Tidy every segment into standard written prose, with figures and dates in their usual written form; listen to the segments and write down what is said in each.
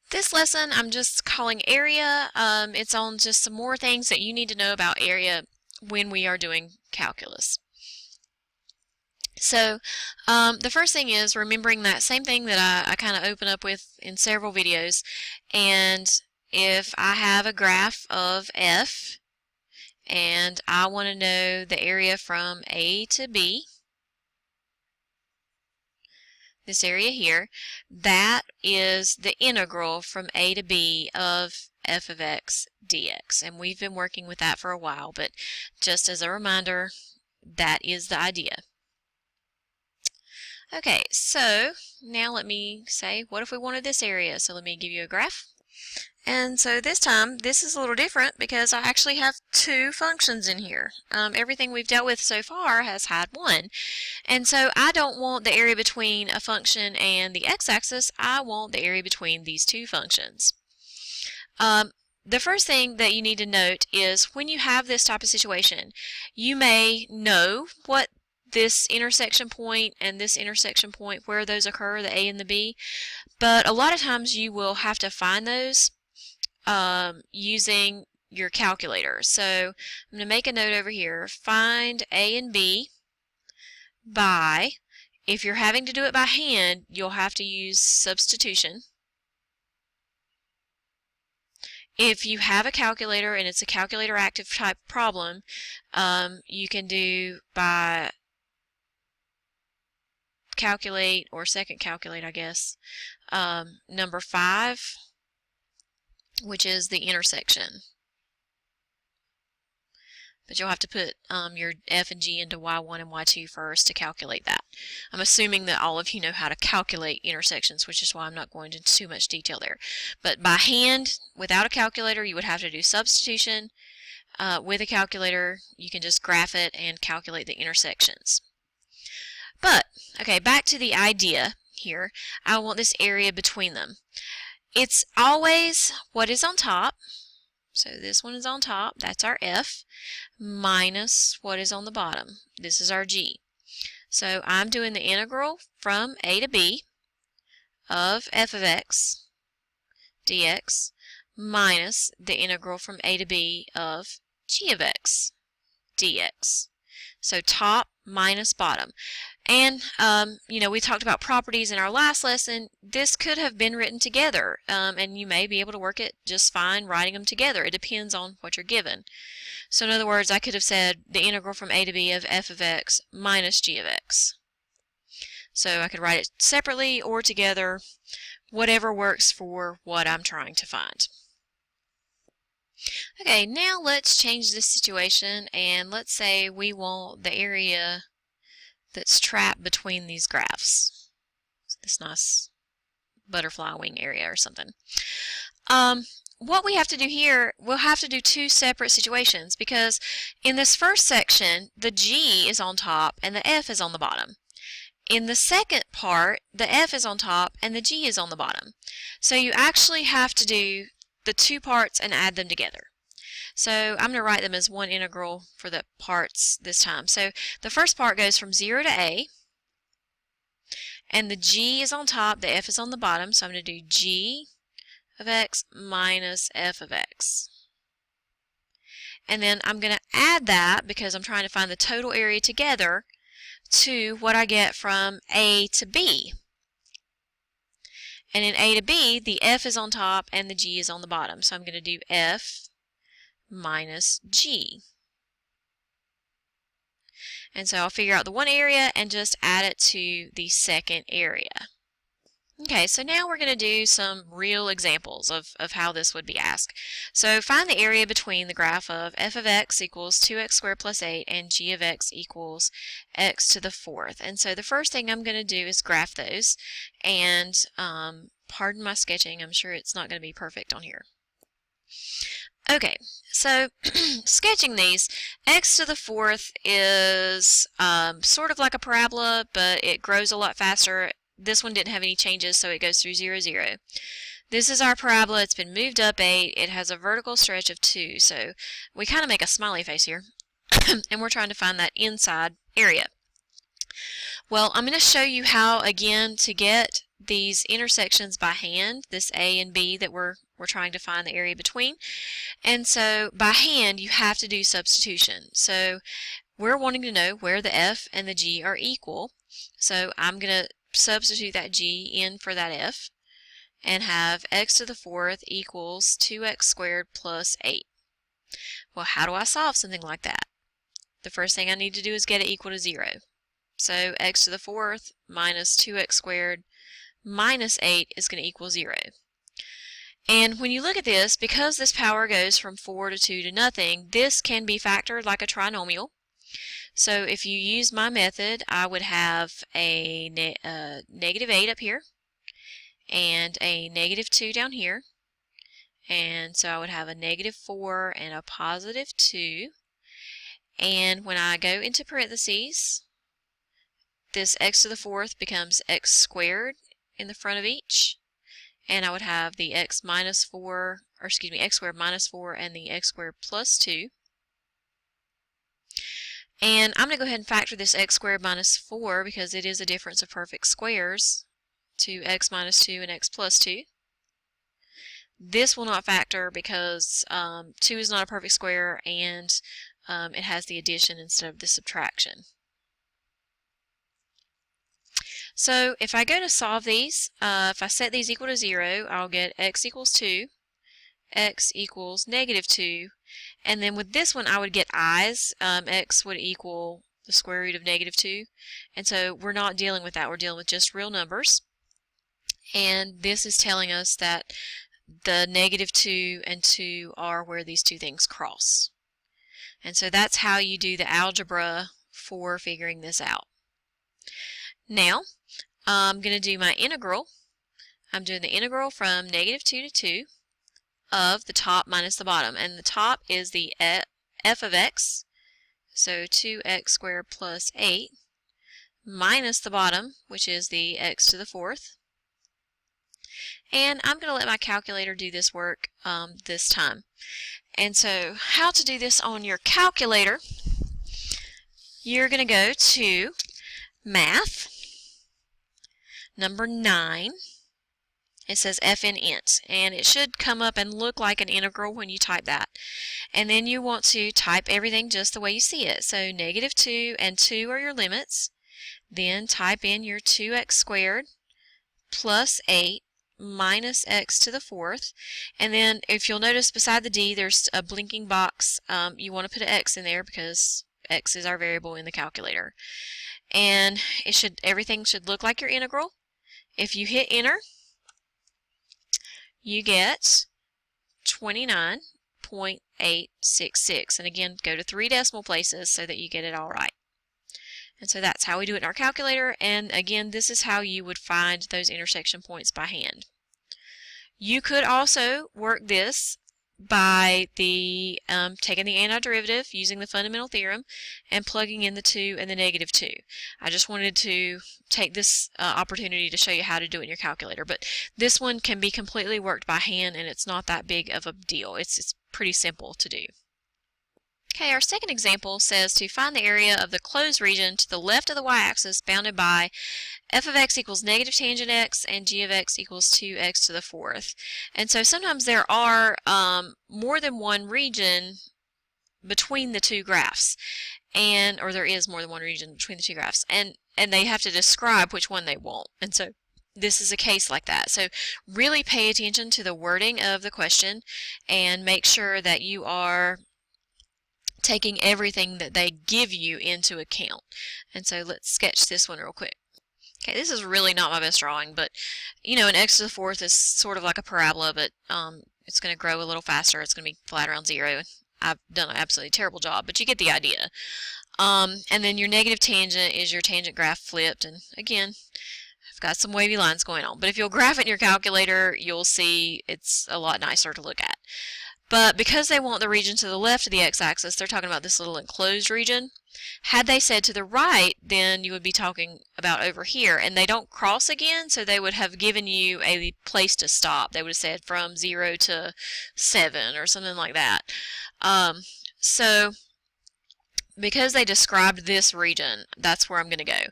This lesson I'm just calling area. It's on just some more things that you need to know about area when we are doing calculus. So the first thing is remembering that same thing that I kind of open up with in several videos. And if I have a graph of F and I want to know the area from A to B, this area here, that is the integral from A to B of f of x dx. And we've been working with that for a while, but just as a reminder, that is the idea. Okay, so now let me say, what if we wanted this area? So let me give you a graph. And so this time, this is a little different because I actually have two functions in here. Everything we've dealt with so far has had one. And so I don't want the area between a function and the x-axis. I want the area between these two functions. The first thing that you need to note is when you have this type of situation, you may know what this intersection point and this intersection point, where those occur, the A and the B, but a lot of times you will have to find those using your calculator. So I'm going to make a note over here, find A and B by, if you're having to do it by hand, you'll have to use substitution. If you have a calculator and it's a calculator active type problem, you can do by calculate or second calculate, I guess, number 5, which is the intersection. But you'll have to put your f and g into y1 and y2 first to calculate that. I'm assuming that all of you know how to calculate intersections, which is why I'm not going into too much detail there. But by hand, without a calculator, you would have to do substitution. With a calculator, you can just graph it and calculate the intersections. But, okay, back to the idea here. I want this area between them. It's always what is on top. So this one is on top, that's our f, minus what is on the bottom. This is our g. So I'm doing the integral from a to b of f of x dx minus the integral from a to b of g of x dx. So top minus bottom. And, you know, we talked about properties in our last lesson. This could have been written together, and you may be able to work it just fine writing them together. It depends on what you're given. So in other words, I could have said the integral from a to b of f of x minus g of x. So I could write it separately or together, whatever works for what I'm trying to find. Okay, now let's change this situation, and let's say we want the area that's trapped between these graphs. This nice butterfly wing area or something. What we have to do here, we'll have to do two separate situations, because in this first section, the G is on top and the F is on the bottom. In the second part, the F is on top and the G is on the bottom. So you actually have to do the two parts and add them together. So I'm going to write them as one integral for the parts this time. So the first part goes from 0 to a, and the g is on top, the f is on the bottom, so I'm going to do g of x minus f of x. And then I'm going to add that, because I'm trying to find the total area together, to what I get from a to b. And in a to b, the f is on top and the g is on the bottom, so I'm going to do f minus g. And so I'll figure out the one area and just add it to the second area. Okay, so now we're going to do some real examples of how this would be asked. So find the area between the graph of f of x equals 2x squared plus 8 and g of x equals x to the 4th. And so the first thing I'm going to do is graph those. And pardon my sketching, I'm sure it's not going to be perfect on here. Okay, so sketching these, x to the 4th is sort of like a parabola, but it grows a lot faster. This one didn't have any changes, so it goes through 0, 0. This is our parabola. It's been moved up 8. It has a vertical stretch of 2, so we kind of make a smiley face here, and we're trying to find that inside area. Well, I'm going to show you how, again, to get these intersections by hand, this A and B that we're trying to find the area between. And so by hand you have to do substitution. So we're wanting to know where the F and the G are equal. So I'm going to substitute that G in for that F and have x to the fourth equals 2x squared plus 8. Well, how do I solve something like that? The first thing I need to do is get it equal to 0. So x to the fourth minus 2x squared minus 8 is going to equal 0. And when you look at this, because this power goes from 4 to 2 to nothing, this can be factored like a trinomial. So if you use my method, I would have a negative 8 up here and a negative 2 down here. And so I would have a negative 4 and a positive 2. And when I go into parentheses, this x to the fourth becomes x squared in the front of each. And I would have the x minus 4, or excuse me, x squared minus 4 and the x squared plus 2. And I'm going to go ahead and factor this x squared minus 4 because it is a difference of perfect squares to x minus 2 and x plus 2. This will not factor because 2 is not a perfect square and it has the addition instead of the subtraction. So if I go to solve these, if I set these equal to 0, I'll get x equals 2, x equals negative 2, and then with this one I would get i's. X would equal the square root of negative 2, and so we're not dealing with that, we're dealing with just real numbers. And this is telling us that the negative 2 and 2 are where these two things cross. And so that's how you do the algebra for figuring this out. Now, I'm going to do my integral. I'm doing the integral from negative 2 to 2 of the top minus the bottom. And the top is the f of x, so 2x squared plus 8, minus the bottom, which is the x to the fourth. And I'm going to let my calculator do this work this time. And so how to do this on your calculator, you're going to go to Math, number 9. It says FN int, and it should come up and look like an integral when you type that. And then you want to type everything just the way you see it. So negative 2 and 2 are your limits. Then type in your 2x squared plus 8 minus x to the fourth. And then if you'll notice beside the d there's a blinking box. You want to put an x in there because x is our variable in the calculator. And everything should look like your integral. If you hit enter, you get 29.866. And again, go to 3 decimal places so that you get it all right. And so that's how we do it in our calculator. And again, this is how you would find those intersection points by hand. You could also work this by taking the antiderivative, using the fundamental theorem, and plugging in the 2 and the negative 2. I just wanted to take this opportunity to show you how to do it in your calculator. But this one can be completely worked by hand, and it's not that big of a deal. It's pretty simple to do. Okay, our second example says to find the area of the closed region to the left of the y-axis bounded by f of x equals negative tangent x and g of x equals 2x to the fourth. And so sometimes there are more than one region between the two graphs, or there is more than one region between the two graphs, and they have to describe which one they want. And so this is a case like that. So really pay attention to the wording of the question and make sure that you are taking everything that they give you into account. And so let's sketch this one real quick. Okay, this is really not my best drawing, but you know, an x to the fourth is sort of like a parabola, but it's going to grow a little faster. It's going to be flat around 0. I've done an absolutely terrible job, but you get the idea. And then your negative tangent is your tangent graph flipped, and again, I've got some wavy lines going on. But if you'll graph it in your calculator, you'll see it's a lot nicer to look at. But because they want the region to the left of the x-axis, they're talking about this little enclosed region. Had they said to the right, then you would be talking about over here. And they don't cross again, so they would have given you a place to stop. They would have said from 0 to 7 or something like that. So because they described this region, that's where I'm going to go.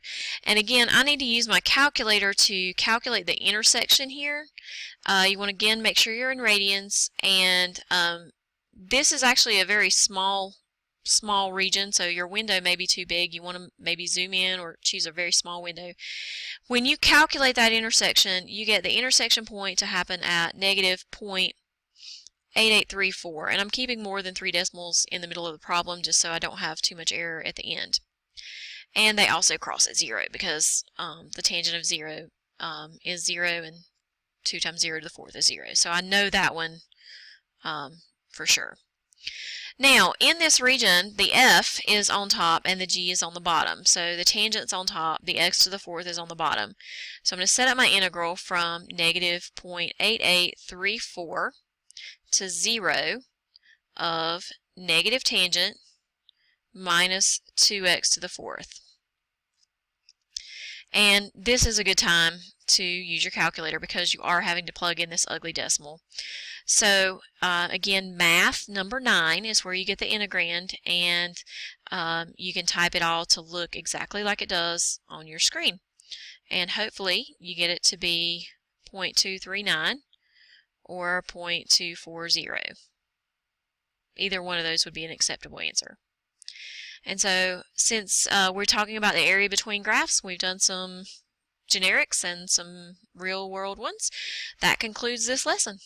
And again, I need to use my calculator to calculate the intersection here. You want to again make sure you're in radians, and this is actually a very small region, so your window may be too big. You want to maybe zoom in or choose a very small window. When you calculate that intersection, you get the intersection point to happen at negative 0.8834, and I'm keeping more than 3 decimals in the middle of the problem just so I don't have too much error at the end. And they also cross at 0 because the tangent of 0 is 0, and 2 times 0 to the 4th is 0. So I know that one for sure. Now, in this region, the f is on top and the g is on the bottom. So the tangent's on top, the x to the 4th is on the bottom. So I'm going to set up my integral from negative 0.8834 to 0 of negative tangent minus 2x to the 4th. And this is a good time to use your calculator because you are having to plug in this ugly decimal. So again, math number 9 is where you get the integrand, and you can type it all to look exactly like it does on your screen. And hopefully you get it to be 0.239 or 0.240. Either one of those would be an acceptable answer. And so since we're talking about the area between graphs, we've done some generics and some real world ones. That concludes this lesson.